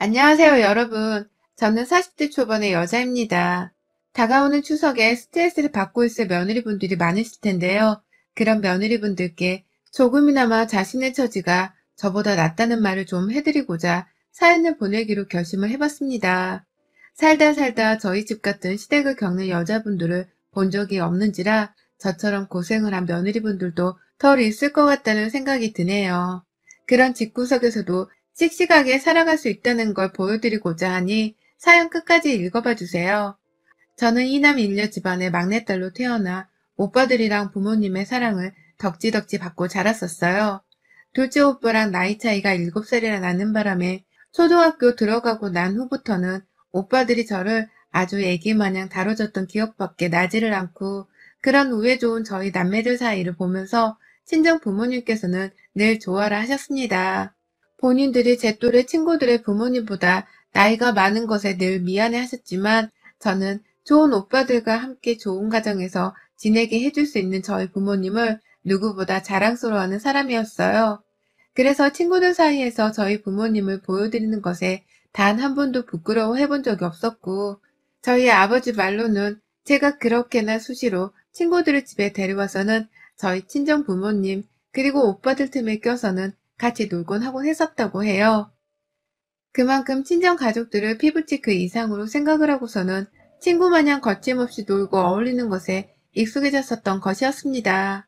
안녕하세요, 여러분. 저는 40대 초반의 여자입니다. 다가오는 추석에 스트레스를 받고 있을 며느리분들이 많으실 텐데요. 그런 며느리분들께 조금이나마 자신의 처지가 저보다 낫다는 말을 좀 해드리고자 사연을 보내기로 결심을 해봤습니다. 살다 살다 저희 집 같은 시댁을 겪는 여자분들을 본 적이 없는지라 저처럼 고생을 한 며느리분들도 덜 있을 것 같다는 생각이 드네요. 그런 집구석에서도 씩씩하게 살아갈 수 있다는 걸 보여드리고자 하니 사연 끝까지 읽어봐 주세요. 저는 이남 일녀 집안의 막내딸로 태어나 오빠들이랑 부모님의 사랑을 덕지덕지 받고 자랐었어요. 둘째 오빠랑 나이 차이가 7살이나 나는 바람에 초등학교 들어가고 난 후부터는 오빠들이 저를 아주 애기 마냥 다뤄줬던 기억밖에 나지를 않고 그런 우애 좋은 저희 남매들 사이를 보면서 친정 부모님께서는 늘 좋아라 하셨습니다. 본인들이 제 또래 친구들의 부모님보다 나이가 많은 것에 늘 미안해 하셨지만 저는 좋은 오빠들과 함께 좋은 가정에서 지내게 해줄 수 있는 저희 부모님을 누구보다 자랑스러워하는 사람이었어요. 그래서 친구들 사이에서 저희 부모님을 보여드리는 것에 단 한 번도 부끄러워 해본 적이 없었고, 저희 아버지 말로는 제가 그렇게나 수시로 친구들을 집에 데려와서는 저희 친정 부모님, 그리고 오빠들 틈에 껴서는 같이 놀곤 하곤 했었다고 해요. 그만큼 친정 가족들을 피부치 그 이상으로 생각을 하고서는 친구 마냥 거침없이 놀고 어울리는 것에 익숙해졌었던 것이었습니다.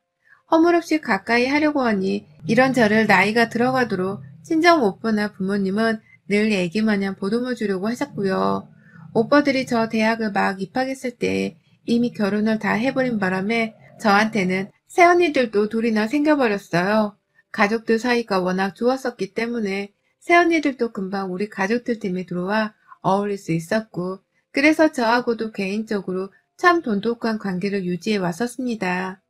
허물없이 가까이 하려고 하니 이런 저를 나이가 들어가도록 친정 오빠나 부모님은 늘 애기 마냥 보듬어 주려고 하셨고요. 오빠들이 저 대학을 막 입학했을 때 이미 결혼을 다 해버린 바람에 저한테는 새언니들도 둘이나 생겨버렸어요. 가족들 사이가 워낙 좋았었기 때문에 새언니들도 금방 우리 가족들 팀에 들어와 어울릴 수 있었고, 그래서 저하고도 개인적으로 참 돈독한 관계를 유지해 왔었습니다.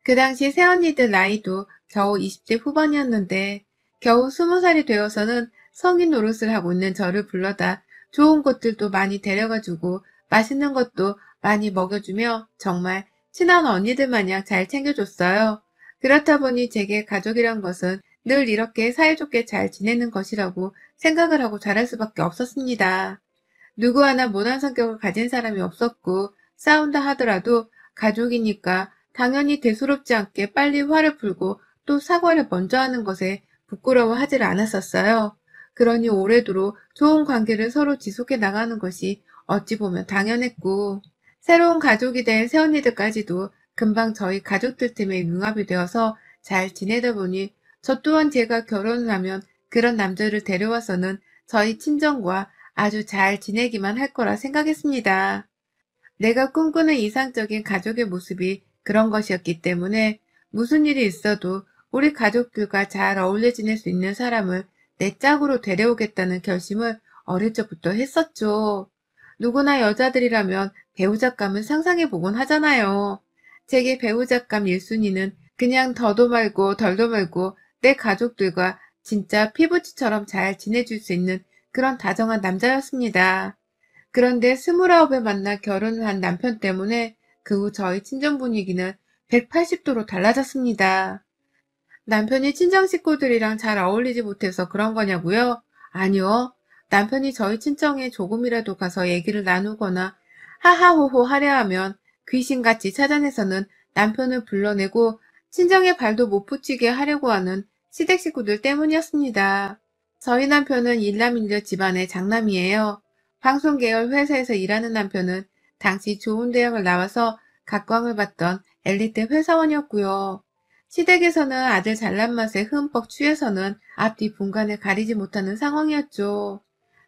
그 당시 새언니들 나이도 겨우 20대 후반이었는데, 겨우 20살이 되어서는 성인 노릇을 하고 있는 저를 불러다 좋은 곳들도 많이 데려가주고, 맛있는 것도 많이 먹여주며 정말 친한 언니들 마냥 잘 챙겨줬어요. 그렇다 보니 제게 가족이란 것은 늘 이렇게 사이좋게 잘 지내는 것이라고 생각을 하고 자랄 수밖에 없었습니다. 누구 하나 모난 성격을 가진 사람이 없었고 싸운다 하더라도 가족이니까 당연히 대수롭지 않게 빨리 화를 풀고 또 사과를 먼저 하는 것에 부끄러워하지를 않았었어요. 그러니 오래도록 좋은 관계를 서로 지속해 나가는 것이 어찌 보면 당연했고 새로운 가족이 된 새언니들까지도 금방 저희 가족들 틈에 융합이 되어서 잘 지내다 보니 저 또한 제가 결혼을 하면 그런 남자를 데려와서는 저희 친정과 아주 잘 지내기만 할 거라 생각했습니다. 내가 꿈꾸는 이상적인 가족의 모습이 그런 것이었기 때문에 무슨 일이 있어도 우리 가족들과 잘 어울려 지낼 수 있는 사람을 내 짝으로 데려오겠다는 결심을 어릴 적부터 했었죠. 누구나 여자들이라면 배우잣감은 상상해보곤 하잖아요. 제게 배우잣감 1순위는 그냥 더도 말고 덜도 말고 내 가족들과 진짜 피부치처럼 잘 지내줄 수 있는 그런 다정한 남자였습니다. 그런데 29에 만나 결혼을 한 남편 때문에 그 후 저희 친정 분위기는 180도로 달라졌습니다. 남편이 친정 식구들이랑 잘 어울리지 못해서 그런 거냐고요? 아니요. 남편이 저희 친정에 조금이라도 가서 얘기를 나누거나 하하호호 하려 하면 귀신같이 찾아내서는 남편을 불러내고 친정에 발도 못 붙이게 하려고 하는 시댁 식구들 때문이었습니다. 저희 남편은 일남일녀 집안의 장남이에요. 방송 계열 회사에서 일하는 남편은 당시 좋은 대학을 나와서 각광을 받던 엘리트 회사원이었고요. 시댁에서는 아들 잘난 맛에 흠뻑 취해서는 앞뒤 분간을 가리지 못하는 상황이었죠.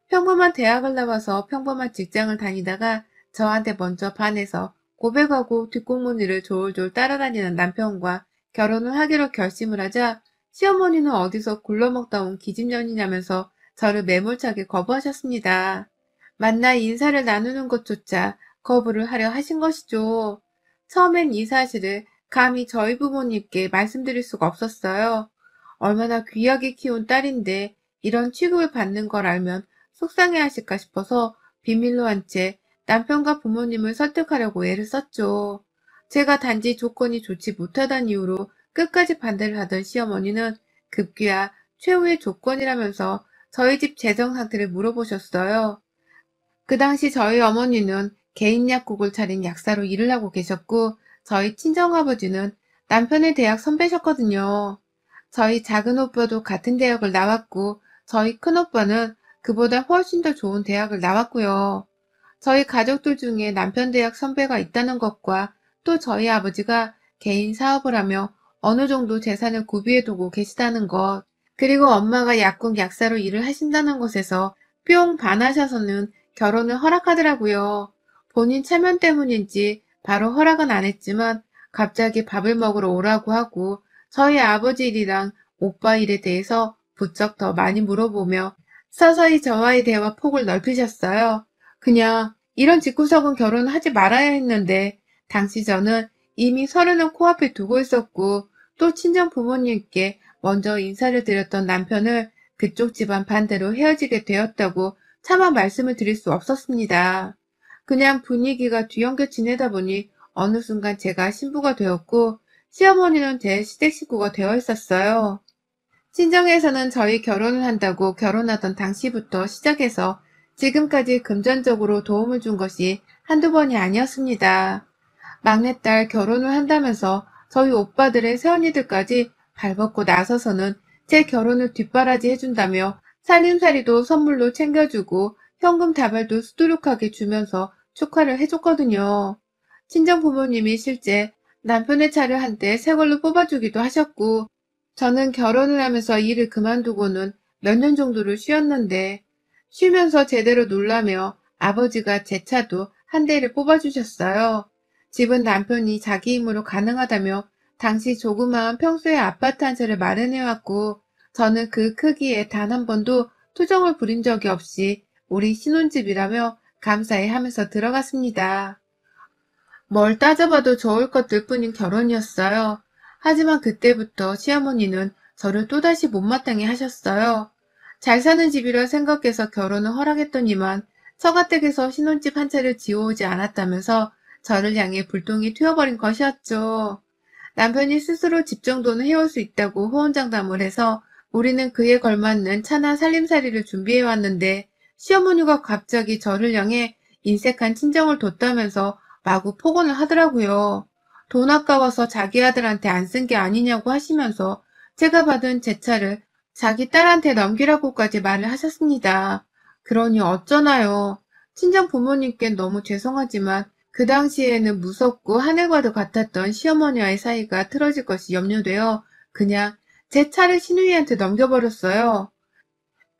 평범한 대학을 나와서 평범한 직장을 다니다가 저한테 먼저 반해서 고백하고 뒷공무니를 졸졸 따라다니는 남편과 결혼을 하기로 결심을 하자 시어머니는 어디서 굴러먹다 온 기집년이냐면서 저를 매몰차게 거부하셨습니다. 만나 인사를 나누는 것조차 거부를 하려 하신 것이죠. 처음엔 이 사실을 감히 저희 부모님께 말씀드릴 수가 없었어요. 얼마나 귀하게 키운 딸인데 이런 취급을 받는 걸 알면 속상해 하실까 싶어서 비밀로 한 채 남편과 부모님을 설득하려고 애를 썼죠. 제가 단지 조건이 좋지 못하다는 이유로 끝까지 반대를 하던 시어머니는 급기야 최후의 조건이라면서 저희 집 재정 상태를 물어보셨어요. 그 당시 저희 어머니는 개인 약국을 차린 약사로 일을 하고 계셨고, 저희 친정아버지는 남편의 대학 선배셨거든요. 저희 작은 오빠도 같은 대학을 나왔고, 저희 큰 오빠는 그보다 훨씬 더 좋은 대학을 나왔고요. 저희 가족들 중에 남편 대학 선배가 있다는 것과 또 저희 아버지가 개인 사업을 하며 어느 정도 재산을 구비해두고 계시다는 것, 그리고 엄마가 약국 약사로 일을 하신다는 것에서 뿅 반하셔서는 결혼을 허락하더라고요. 본인 체면 때문인지 바로 허락은 안 했지만 갑자기 밥을 먹으러 오라고 하고 저희 아버지 일이랑 오빠 일에 대해서 부쩍 더 많이 물어보며 서서히 저와의 대화 폭을 넓히셨어요. 그냥 이런 집구석은 결혼하지 말아야 했는데 당시 저는 이미 서른은 코앞에 두고 있었고 또 친정 부모님께 먼저 인사를 드렸던 남편을 그쪽 집안 반대로 헤어지게 되었다고 차마 말씀을 드릴 수 없었습니다. 그냥 분위기가 뒤엉켜 지내다 보니 어느 순간 제가 신부가 되었고 시어머니는 제 시댁 식구가 되어 있었어요. 친정에서는 저희 결혼을 한다고 결혼하던 당시부터 시작해서 지금까지 금전적으로 도움을 준 것이 한두 번이 아니었습니다. 막내딸 결혼을 한다면서 저희 오빠들의 새언니들까지 발벗고 나서서는 제 결혼을 뒷바라지 해준다며 살림살이도 선물로 챙겨주고 현금 다발도 수두룩하게 주면서 축하를 해줬거든요. 친정 부모님이 실제 남편의 차를 한때 새 걸로 뽑아주기도 하셨고 저는 결혼을 하면서 일을 그만두고는 몇 년 정도를 쉬었는데 쉬면서 제대로 놀라며 아버지가 제 차도 한 대를 뽑아주셨어요. 집은 남편이 자기 힘으로 가능하다며 당시 조그마한 평소의 아파트 한 채를 마련해왔고 저는 그 크기에 단 한 번도 투정을 부린 적이 없이 우리 신혼집이라며 감사해 하면서 들어갔습니다. 뭘 따져봐도 좋을 것들 뿐인 결혼이었어요. 하지만 그때부터 시어머니는 저를 또다시 못마땅해 하셨어요. 잘 사는 집이라 생각해서 결혼을 허락했더니만 처가댁에서 신혼집 한 채를 지어오지 않았다면서 저를 향해 불똥이 튀어버린 것이었죠. 남편이 스스로 집 정도는 해올 수 있다고 호언장담을 해서 우리는 그에 걸맞는 차나 살림살이를 준비해왔는데 시어머니가 갑자기 저를 향해 인색한 친정을 뒀다면서 마구 폭언을 하더라고요. 돈 아까워서 자기 아들한테 안 쓴 게 아니냐고 하시면서 제가 받은 제 차를 자기 딸한테 넘기라고까지 말을 하셨습니다. 그러니 어쩌나요. 친정 부모님께 너무 죄송하지만 그 당시에는 무섭고 하늘과도 같았던 시어머니와의 사이가 틀어질 것이 염려되어 그냥 제 차를 시누이한테 넘겨버렸어요.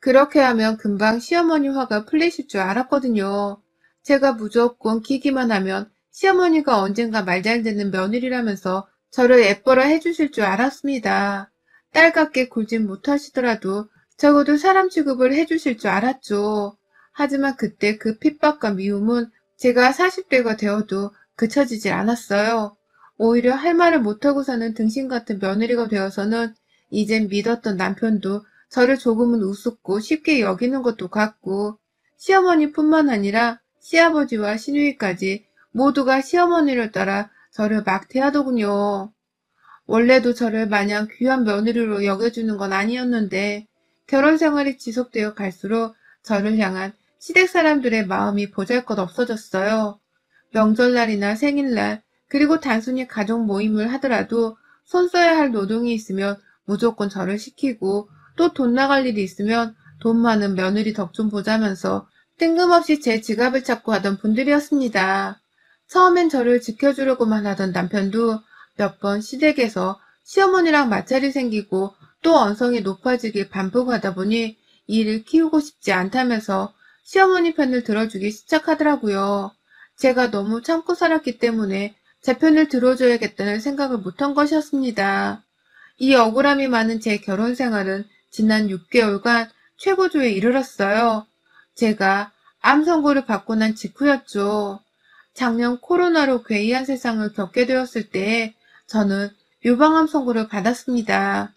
그렇게 하면 금방 시어머니 화가 풀리실 줄 알았거든요. 제가 무조건 기기만 하면 시어머니가 언젠가 말 잘 듣는 며느리라면서 저를 예뻐라 해주실 줄 알았습니다. 딸같게 굴진 못하시더라도 적어도 사람 취급을 해주실 줄 알았죠. 하지만 그때 그 핍박과 미움은 제가 40대가 되어도 그쳐지질 않았어요. 오히려 할 말을 못하고 사는 등신 같은 며느리가 되어서는 이젠 믿었던 남편도 저를 조금은 우습고 쉽게 여기는 것도 같고 시어머니뿐만 아니라 시아버지와 시누이까지 모두가 시어머니를 따라 저를 막 대하더군요. 원래도 저를 마냥 귀한 며느리로 여겨주는 건 아니었는데 결혼 생활이 지속되어 갈수록 저를 향한 시댁 사람들의 마음이 보잘것없어졌어요. 명절날이나 생일날 그리고 단순히 가족 모임을 하더라도 손 써야 할 노동이 있으면 무조건 저를 시키고 또 돈 나갈 일이 있으면 돈 많은 며느리 덕 좀 보자면서 뜬금없이 제 지갑을 찾고 하던 분들이었습니다. 처음엔 저를 지켜주려고만 하던 남편도 몇 번 시댁에서 시어머니랑 마찰이 생기고 또 언성이 높아지길 반복하다 보니 일을 키우고 싶지 않다면서 시어머니 편을 들어주기 시작하더라고요. 제가 너무 참고 살았기 때문에 제 편을 들어줘야겠다는 생각을 못한 것이었습니다. 이 억울함이 많은 제 결혼 생활은 지난 6개월간 최고조에 이르렀어요. 제가 암 선고를 받고 난 직후였죠. 작년 코로나로 괴이한 세상을 겪게 되었을 때에 저는 유방암 선고를 받았습니다.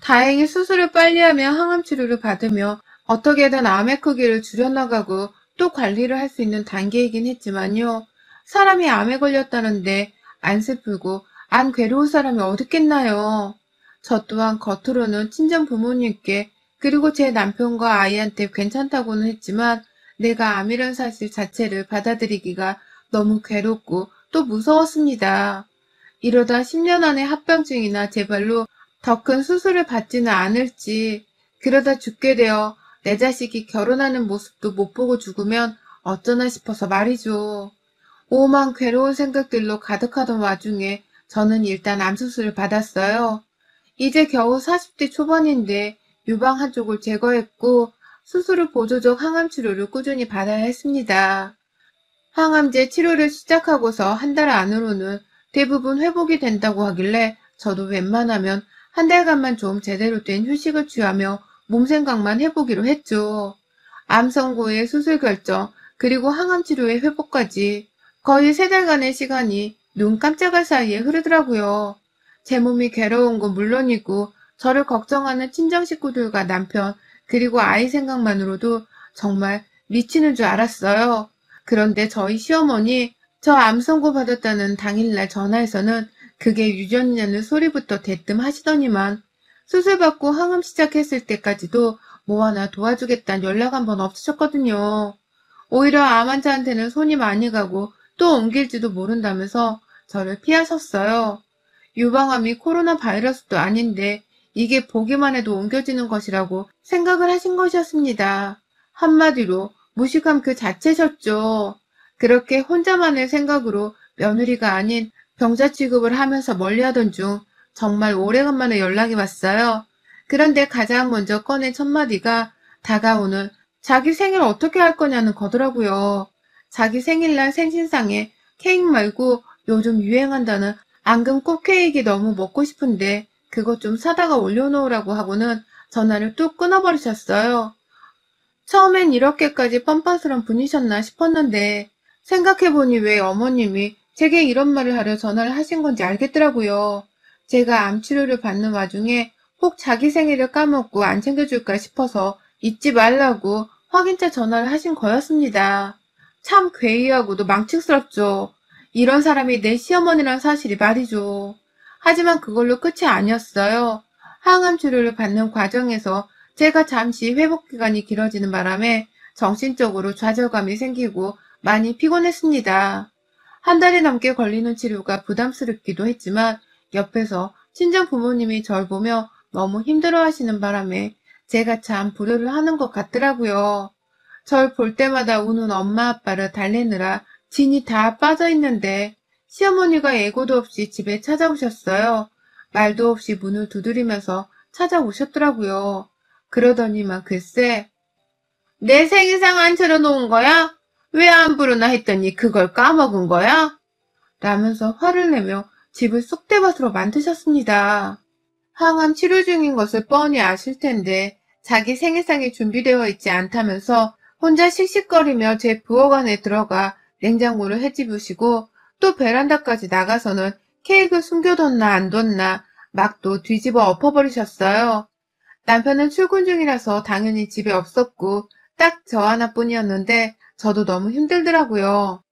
다행히 수술을 빨리 하며 항암 치료를 받으며 어떻게든 암의 크기를 줄여나가고 또 관리를 할 수 있는 단계이긴 했지만요. 사람이 암에 걸렸다는데 안 슬프고 안 괴로울 사람이 어딨겠나요. 저 또한 겉으로는 친정 부모님께 그리고 제 남편과 아이한테 괜찮다고는 했지만 내가 암이란 사실 자체를 받아들이기가 너무 괴롭고 또 무서웠습니다. 이러다 10년 안에 합병증이나 재발로 더 큰 수술을 받지는 않을지, 그러다 죽게 되어 내 자식이 결혼하는 모습도 못 보고 죽으면 어쩌나 싶어서 말이죠. 오만 괴로운 생각들로 가득하던 와중에 저는 일단 암수술을 받았어요. 이제 겨우 40대 초반인데 유방 한쪽을 제거했고 수술 후 보조적 항암 치료를 꾸준히 받아야 했습니다. 항암제 치료를 시작하고서 한 달 안으로는 대부분 회복이 된다고 하길래 저도 웬만하면 한 달간만 좀 제대로 된 휴식을 취하며 몸 생각만 해보기로 했죠. 암 선고의 수술 결정, 그리고 항암 치료의 회복까지 거의 3달간의 시간이 눈 깜짝할 사이에 흐르더라고요. 제 몸이 괴로운 건 물론이고 저를 걱정하는 친정 식구들과 남편, 그리고 아이 생각만으로도 정말 미치는 줄 알았어요. 그런데 저희 시어머니 저 암 선고 받았다는 당일날 전화에서는 그게 유전이냐는 소리부터 대뜸 하시더니만 수술받고 항암 시작했을 때까지도 뭐 하나 도와주겠다는 연락 한 번 없으셨거든요. 오히려 암 환자한테는 손이 많이 가고 또 옮길지도 모른다면서 저를 피하셨어요. 유방암이 코로나 바이러스도 아닌데 이게 보기만 해도 옮겨지는 것이라고 생각을 하신 것이었습니다. 한마디로 무식함 그 자체셨죠. 그렇게 혼자만의 생각으로 며느리가 아닌 병자 취급을 하면서 멀리하던 중 정말 오래간만에 연락이 왔어요. 그런데 가장 먼저 꺼낸 첫마디가 다가오는 자기 생일 어떻게 할 거냐는 거더라고요. 자기 생일날 생신상에 케이크 말고 요즘 유행한다는 앙금 꽃 케이크 너무 먹고 싶은데 그것 좀 사다가 올려놓으라고 하고는 전화를 뚝 끊어버리셨어요. 처음엔 이렇게까지 뻔뻔스런 분이셨나 싶었는데 생각해보니 왜 어머님이 제게 이런 말을 하려 전화를 하신 건지 알겠더라고요. 제가 암 치료를 받는 와중에 혹 자기 생일을 까먹고 안 챙겨줄까 싶어서 잊지 말라고 확인차 전화를 하신 거였습니다. 참 괴이하고도 망측스럽죠. 이런 사람이 내 시어머니란 사실이 말이죠. 하지만 그걸로 끝이 아니었어요. 항암 치료를 받는 과정에서 제가 잠시 회복 기간이 길어지는 바람에 정신적으로 좌절감이 생기고 많이 피곤했습니다. 한 달이 넘게 걸리는 치료가 부담스럽기도 했지만 옆에서 친정 부모님이 절 보며 너무 힘들어하시는 바람에 제가 참 불효를 하는 것 같더라고요. 절 볼 때마다 우는 엄마 아빠를 달래느라 진이 다 빠져있는데 시어머니가 예고도 없이 집에 찾아오셨어요. 말도 없이 문을 두드리면서 찾아오셨더라고요. 그러더니만 글쎄, 내 생일상 안 차려놓은 거야? 왜 안 부르나 했더니 그걸 까먹은 거야? 라면서 화를 내며 집을 쑥대밭으로 만드셨습니다. 항암 치료 중인 것을 뻔히 아실 텐데 자기 생일상이 준비되어 있지 않다면서 혼자 씩씩거리며 제 부엌 안에 들어가 냉장고를 헤집으시고 또 베란다까지 나가서는 케이크 숨겨뒀나 안 뒀나 막 또 뒤집어 엎어버리셨어요. 남편은 출근 중이라서 당연히 집에 없었고 딱 저 하나뿐이었는데 저도 너무 힘들더라고요.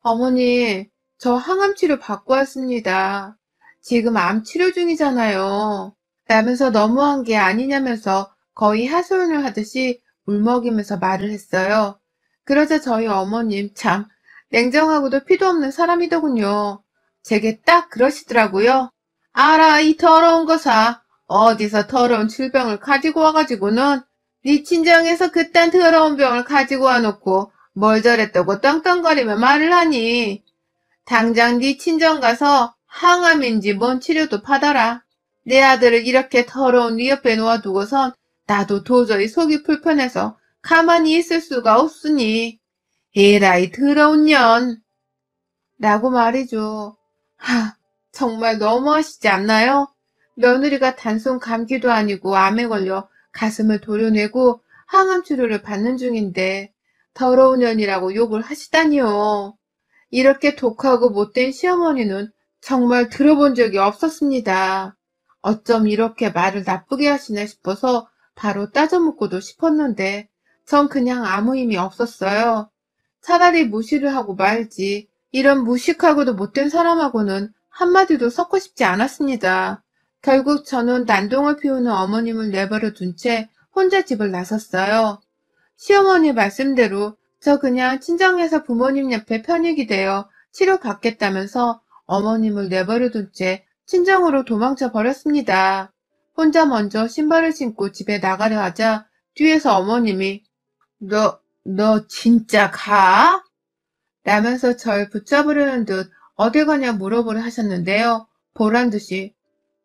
어머니, 저 항암 치료 받고 왔습니다. 지금 암 치료 중이잖아요. 라면서 너무한 게 아니냐면서 거의 하소연을 하듯이 울먹이면서 말을 했어요. 그러자 저희 어머님 참 냉정하고도 피도 없는 사람이더군요. 제게 딱 그러시더라고요. 알아, 이 더러운 거사. 어디서 더러운 질병을 가지고 와가지고는 네 친정에서 그딴 더러운 병을 가지고 와놓고 뭘 저랬다고 떵떵거리며 말을 하니. 당장 네 친정 가서 항암인지 뭔 치료도 받아라. 내 아들을 이렇게 더러운 네 옆에 놓아두고선 나도 도저히 속이 불편해서 가만히 있을 수가 없으니. 에라이 더러운 년. 라고 말이죠. 정말 너무하시지 않나요? 며느리가 단순 감기도 아니고 암에 걸려 가슴을 도려내고 항암 치료를 받는 중인데 더러운 년이라고 욕을 하시다니요. 이렇게 독하고 못된 시어머니는 정말 들어본 적이 없었습니다. 어쩜 이렇게 말을 나쁘게 하시나 싶어서 바로 따져묻고도 싶었는데 전 그냥 아무 힘이 없었어요. 차라리 무시를 하고 말지 이런 무식하고도 못된 사람하고는 한마디도 섞고 싶지 않았습니다. 결국 저는 난동을 피우는 어머님을 내버려 둔 채 혼자 집을 나섰어요. 시어머니 말씀대로 저 그냥 친정에서 부모님 옆에 편히 기대어 치료받겠다면서 어머님을 내버려둔 채 친정으로 도망쳐 버렸습니다. 혼자 먼저 신발을 신고 집에 나가려 하자 뒤에서 어머님이 너 진짜 가? 라면서 절 붙잡으려는 듯 어딜 가냐 물어보려 하셨는데요. 보란 듯이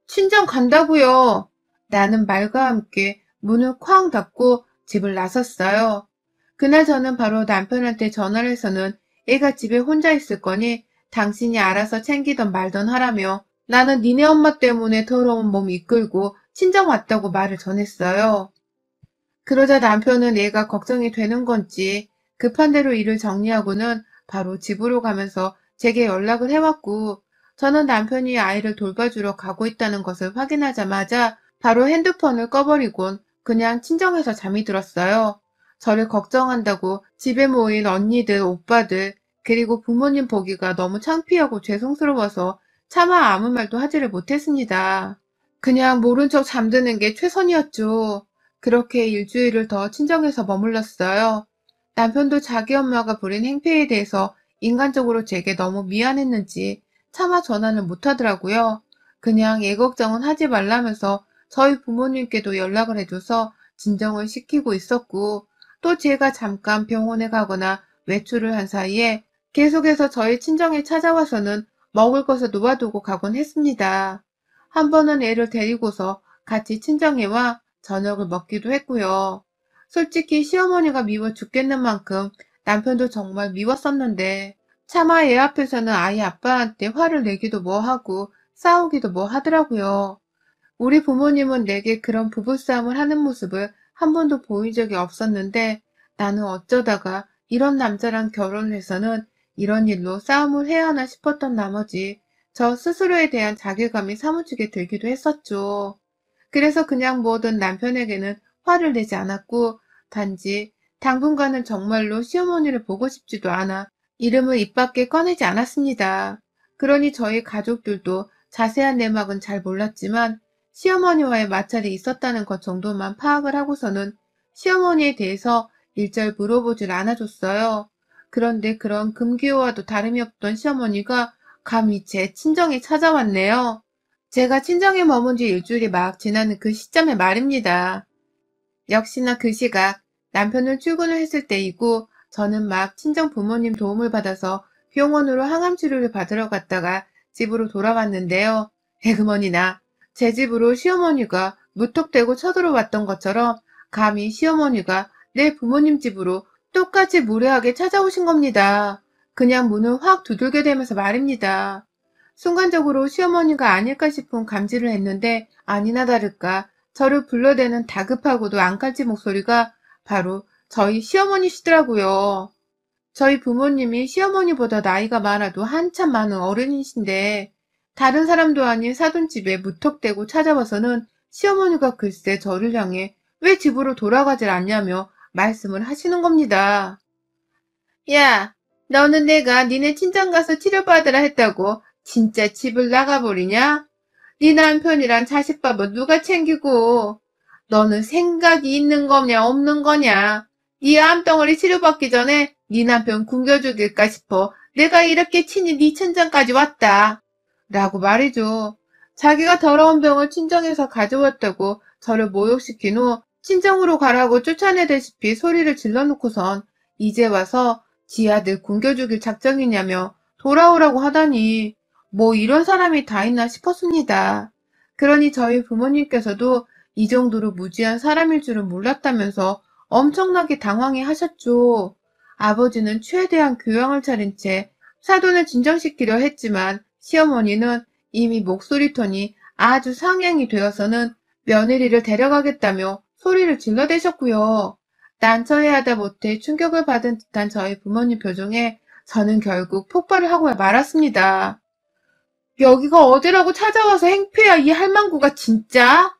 친정 간다고요. 라는 말과 함께 문을 쾅 닫고 집을 나섰어요. 그날 저는 바로 남편한테 전화를 해서는 애가 집에 혼자 있을 거니 당신이 알아서 챙기던 말던 하라며 나는 니네 엄마 때문에 더러운 몸 이끌고 친정 왔다고 말을 전했어요. 그러자 남편은 애가 걱정이 되는 건지 급한 대로 일을 정리하고는 바로 집으로 가면서 제게 연락을 해왔고 저는 남편이 아이를 돌봐주러 가고 있다는 것을 확인하자마자 바로 핸드폰을 꺼버리곤 그냥 친정에서 잠이 들었어요. 저를 걱정한다고 집에 모인 언니들, 오빠들, 그리고 부모님 보기가 너무 창피하고 죄송스러워서 차마 아무 말도 하지를 못했습니다. 그냥 모른 척 잠드는 게 최선이었죠. 그렇게 일주일을 더 친정에서 머물렀어요. 남편도 자기 엄마가 부린 행패에 대해서 인간적으로 제게 너무 미안했는지 차마 전화는 못하더라고요. 그냥 애 걱정은 하지 말라면서 저희 부모님께도 연락을 해줘서 진정을 시키고 있었고 또 제가 잠깐 병원에 가거나 외출을 한 사이에 계속해서 저희 친정에 찾아와서는 먹을 것을 놓아두고 가곤 했습니다. 한 번은 애를 데리고서 같이 친정에 와 저녁을 먹기도 했고요. 솔직히 시어머니가 미워 죽겠는 만큼 남편도 정말 미웠었는데 차마 애 앞에서는 아이 아빠한테 화를 내기도 뭐하고 싸우기도 뭐하더라고요. 우리 부모님은 내게 그런 부부싸움을 하는 모습을 한 번도 보인 적이 없었는데 나는 어쩌다가 이런 남자랑 결혼을 해서는 이런 일로 싸움을 해야 하나 싶었던 나머지 저 스스로에 대한 자괴감이 사무치게 들기도 했었죠. 그래서 그냥 뭐든 남편에게는 화를 내지 않았고 단지 당분간은 정말로 시어머니를 보고 싶지도 않아 이름을 입 밖에 꺼내지 않았습니다. 그러니 저희 가족들도 자세한 내막은 잘 몰랐지만 시어머니와의 마찰이 있었다는 것 정도만 파악을 하고서는 시어머니에 대해서 일절 물어보질 않아줬어요. 그런데 그런 금기어와도 다름이 없던 시어머니가 감히 제 친정에 찾아왔네요. 제가 친정에 머문 지 일주일이 막 지나는 그 시점에 말입니다. 역시나 그 시각 남편은 출근을 했을 때이고 저는 막 친정 부모님 도움을 받아서 병원으로 항암 치료를 받으러 갔다가 집으로 돌아왔는데요. 에그머니나 제 집으로 시어머니가 무턱대고 쳐들어왔던 것처럼 감히 시어머니가 내 부모님 집으로 똑같이 무례하게 찾아오신 겁니다. 그냥 문을 확 두들겨 대면서 말입니다. 순간적으로 시어머니가 아닐까 싶은 감지를 했는데 아니나 다를까 저를 불러대는 다급하고도 앙칼진 목소리가 바로 저희 시어머니시더라고요. 저희 부모님이 시어머니보다 나이가 많아도 한참 많은 어른이신데 다른 사람도 아닌 사돈집에 무턱대고 찾아와서는 시어머니가 글쎄 저를 향해 왜 집으로 돌아가질 않냐며 말씀을 하시는 겁니다. 야, 너는 내가 니네 친정 가서 치료받으라 했다고 진짜 집을 나가버리냐? 네 남편이란 자식밥은 누가 챙기고 너는 생각이 있는 거냐 없는 거냐? 네 암덩어리 치료받기 전에 네 남편 굶겨 죽일까 싶어 내가 이렇게 친히 네 친정까지 왔다. 라고 말이죠. 자기가 더러운 병을 친정에서 가져왔다고 저를 모욕시킨 후 친정으로 가라고 쫓아내다시피 소리를 질러놓고선 이제 와서 지 아들 굶겨 죽일 작정이냐며 돌아오라고 하다니 뭐 이런 사람이 다 있나 싶었습니다. 그러니 저희 부모님께서도 이 정도로 무지한 사람일 줄은 몰랐다면서 엄청나게 당황해 하셨죠. 아버지는 최대한 교양을 차린 채 사돈을 진정시키려 했지만 시어머니는 이미 목소리 톤이 아주 상향이 되어서는 며느리를 데려가겠다며 소리를 질러대셨고요. 난처해하다 못해 충격을 받은 듯한 저희 부모님 표정에 저는 결국 폭발을 하고 말았습니다. 여기가 어디라고 찾아와서 행패야 이 할망구가 진짜?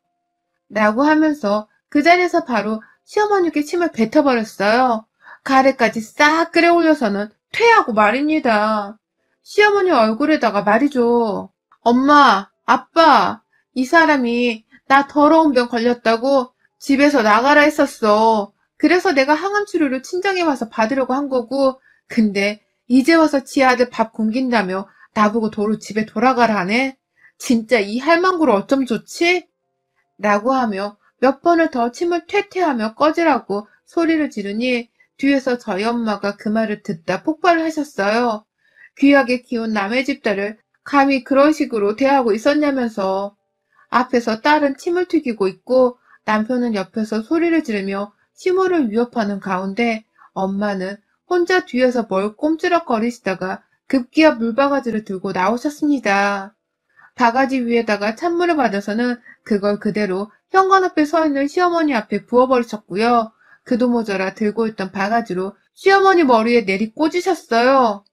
라고 하면서 그 자리에서 바로 시어머니께 침을 뱉어버렸어요. 가래까지 싹 끌어올려서는 퇴하고 말입니다. 시어머니 얼굴에다가 말이죠. 엄마, 아빠, 이 사람이 나 더러운 병 걸렸다고 집에서 나가라 했었어. 그래서 내가 항암 치료를 친정에 와서 받으려고 한 거고, 근데 이제 와서 지 아들 밥 굶긴다며 나보고 도로 집에 돌아가라 하네? 진짜 이 할망구를 어쩜 좋지? 라고 하며 몇 번을 더 침을 퇴퇴하며 꺼지라고 소리를 지르니 뒤에서 저희 엄마가 그 말을 듣다 폭발을 하셨어요. 귀하게 키운 남의 집 딸을 감히 그런 식으로 대하고 있었냐면서. 앞에서 딸은 침을 튀기고 있고 남편은 옆에서 소리를 지르며 시모를 위협하는 가운데 엄마는 혼자 뒤에서 뭘 꼼지락거리시다가 급기야 물바가지를 들고 나오셨습니다. 바가지 위에다가 찬물을 받아서는 그걸 그대로 현관 앞에 서 있는 시어머니 앞에 부어버리셨고요. 그도 모자라 들고 있던 바가지로 시어머니 머리에 내리 꽂으셨어요.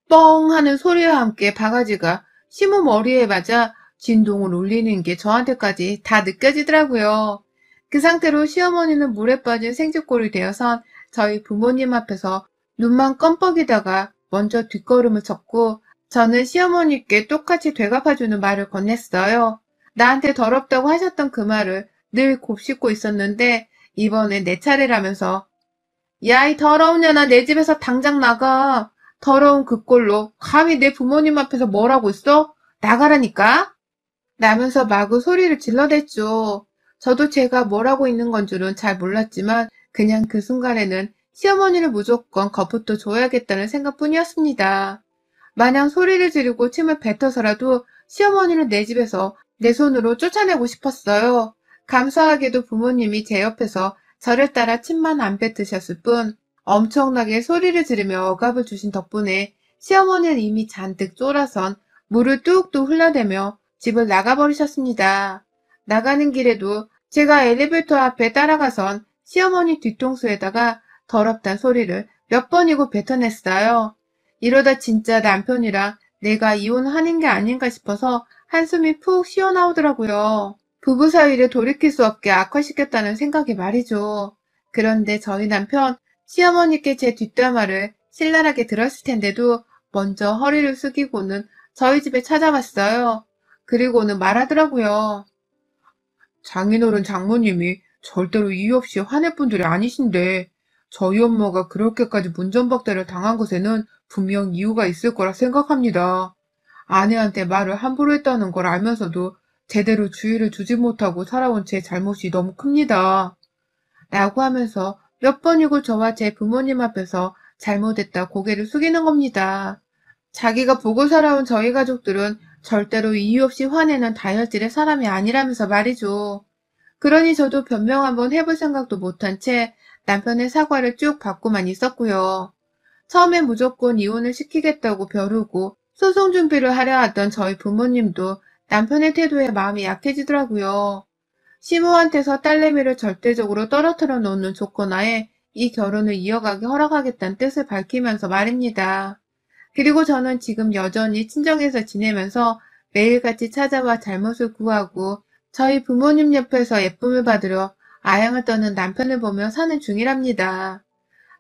뻥 하는 소리와 함께 바가지가 시모 머리에 맞아 진동을 울리는 게 저한테까지 다 느껴지더라고요. 그 상태로 시어머니는 물에 빠진 생쥐꼴이 되어선 저희 부모님 앞에서 눈만 껌뻑이다가 먼저 뒷걸음을 쳤고 저는 시어머니께 똑같이 되갚아주는 말을 건넸어요. 나한테 더럽다고 하셨던 그 말을 늘 곱씹고 있었는데 이번엔 내 차례라면서 야, 이 더러운 년아, 내 집에서 당장 나가. 더러운 그 꼴로 감히 내 부모님 앞에서 뭐라고 있어? 나가라니까? 라면서 마구 소리를 질러댔죠. 저도 제가 뭐라고 있는 건 줄은 잘 몰랐지만 그냥 그 순간에는 시어머니를 무조건 겁부터 줘야겠다는 생각뿐이었습니다. 마냥 소리를 지르고 침을 뱉어서라도 시어머니를 내 집에서 내 손으로 쫓아내고 싶었어요. 감사하게도 부모님이 제 옆에서 저를 따라 침만 안 뱉으셨을 뿐 엄청나게 소리를 지르며 억압을 주신 덕분에 시어머니는 이미 잔뜩 쫄아선 물을 뚝뚝 흘려대며 집을 나가버리셨습니다. 나가는 길에도 제가 엘리베이터 앞에 따라가선 시어머니 뒤통수에다가 더럽단 소리를 몇 번이고 뱉어냈어요. 이러다 진짜 남편이랑 내가 이혼하는 게 아닌가 싶어서 한숨이 푹 쉬어나오더라고요. 부부 사이를 돌이킬 수 없게 악화시켰다는 생각이 말이죠. 그런데 저희 남편, 시어머니께 제 뒷담화를 신랄하게 들었을 텐데도 먼저 허리를 숙이고는 저희 집에 찾아왔어요. 그리고는 말하더라고요. 장인어른 장모님이 절대로 이유 없이 화낼 분들이 아니신데 저희 엄마가 그렇게까지 문전박대를 당한 것에는 분명 이유가 있을 거라 생각합니다. 아내한테 말을 함부로 했다는 걸 알면서도 제대로 주의를 주지 못하고 살아온 제 잘못이 너무 큽니다. 라고 하면서 몇 번이고 저와 제 부모님 앞에서 잘못했다 고개를 숙이는 겁니다. 자기가 보고 살아온 저희 가족들은 절대로 이유 없이 화내는 다혈질의 사람이 아니라면서 말이죠. 그러니 저도 변명 한번 해볼 생각도 못한 채 남편의 사과를 쭉 받고만 있었고요. 처음엔 무조건 이혼을 시키겠다고 벼르고 소송 준비를 하려 하던 저희 부모님도 남편의 태도에 마음이 약해지더라고요. 시모한테서 딸내미를 절대적으로 떨어뜨려 놓는 조건하에 이 결혼을 이어가게 허락하겠다는 뜻을 밝히면서 말입니다. 그리고 저는 지금 여전히 친정에서 지내면서 매일같이 찾아와 잘못을 구하고 저희 부모님 옆에서 예쁨을 받으려 아양을 떠는 남편을 보며 사는 중이랍니다.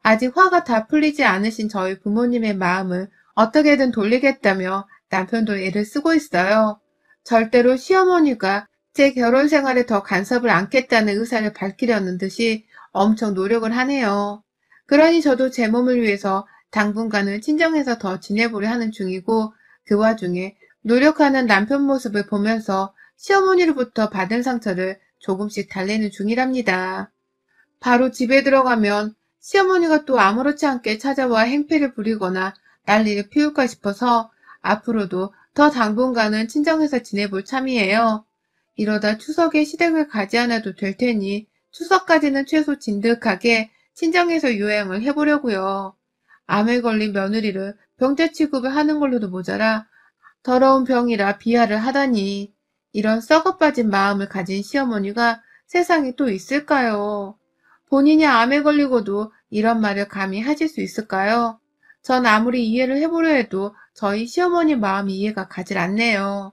아직 화가 다 풀리지 않으신 저희 부모님의 마음을 어떻게든 돌리겠다며 남편도 애를 쓰고 있어요. 절대로 시어머니가 제 결혼 생활에 더 간섭을 않겠다는 의사를 밝히려는 듯이 엄청 노력을 하네요. 그러니 저도 제 몸을 위해서 당분간은 친정에서 더 지내보려 하는 중이고 그 와중에 노력하는 남편 모습을 보면서 시어머니로부터 받은 상처를 조금씩 달래는 중이랍니다. 바로 집에 들어가면 시어머니가 또 아무렇지 않게 찾아와 행패를 부리거나 난리를 피울까 싶어서 앞으로도 더 당분간은 친정에서 지내볼 참이에요. 이러다 추석에 시댁을 가지 않아도 될 테니 추석까지는 최소 진득하게 친정에서 요양을 해보려고요. 암에 걸린 며느리를 병자 취급을 하는 걸로도 모자라 더러운 병이라 비하를 하다니 이런 썩어빠진 마음을 가진 시어머니가 세상에 또 있을까요? 본인이 암에 걸리고도 이런 말을 감히 하실 수 있을까요? 전 아무리 이해를 해보려 해도 저희 시어머니 마음이 이해가 가질 않네요.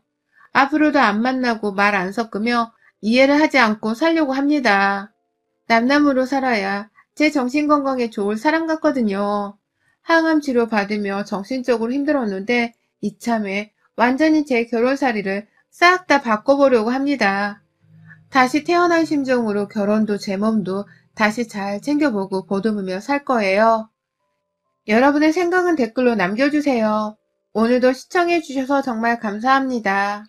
앞으로도 안 만나고 말 안 섞으며 이해를 하지 않고 살려고 합니다. 남남으로 살아야 제 정신건강에 좋을 사람 같거든요. 항암 치료 받으며 정신적으로 힘들었는데 이참에 완전히 제 결혼살이를 싹 다 바꿔보려고 합니다. 다시 태어난 심정으로 결혼도 제 몸도 다시 잘 챙겨보고 보듬으며 살 거예요. 여러분의 생각은 댓글로 남겨주세요. 오늘도 시청해주셔서 정말 감사합니다.